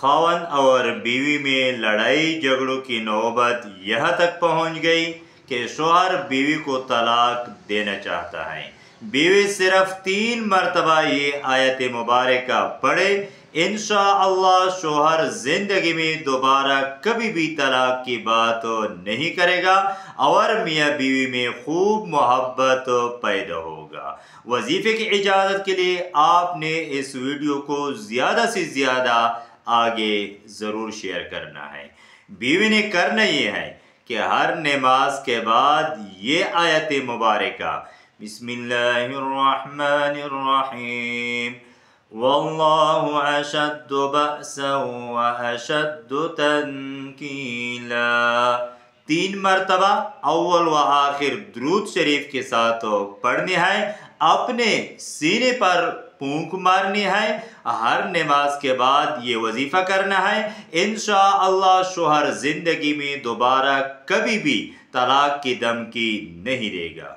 خاوند اور بیوی میں لڑائی جھگڑوں کی نوبت یہاں تک پہنچ گئی کہ شوہر بیوی کو طلاق دینا چاہتا ہے۔ بیوی صرف 3 مرتبہ یہ آیت مبارکہ پڑھے، انشاءاللہ شوہر زندگی میں دوبارہ کبھی بھی طلاق کی بات نہیں کرے گا اور میاں بیوی میں خوب محبت پیدا ہوگا۔ وظیفے کی اجازت کے لیے آپ نے اس ویڈیو کو زیادہ سے زیادہ آگے ضرور شیئر کرنا ہے۔ بیوی نے کرنا یہ ہے کہ ہر نماز کے بعد یہ آیت مبارکہ بسم اللہ الرحمن الرحیم واللہ اشد بأسا واشد تنکیلا 3 مرتبہ اول و آخر درود شریف کے ساتھ پڑھنی ہے، اپنے سینے پر پھونک مارنی ہے، ہر نماز کے بعد یہ وظیفہ کرنا ہے۔ انشاءاللہ شوہر زندگی میں دوبارہ کبھی بھی طلاق کی دھمکی نہیں دے گا۔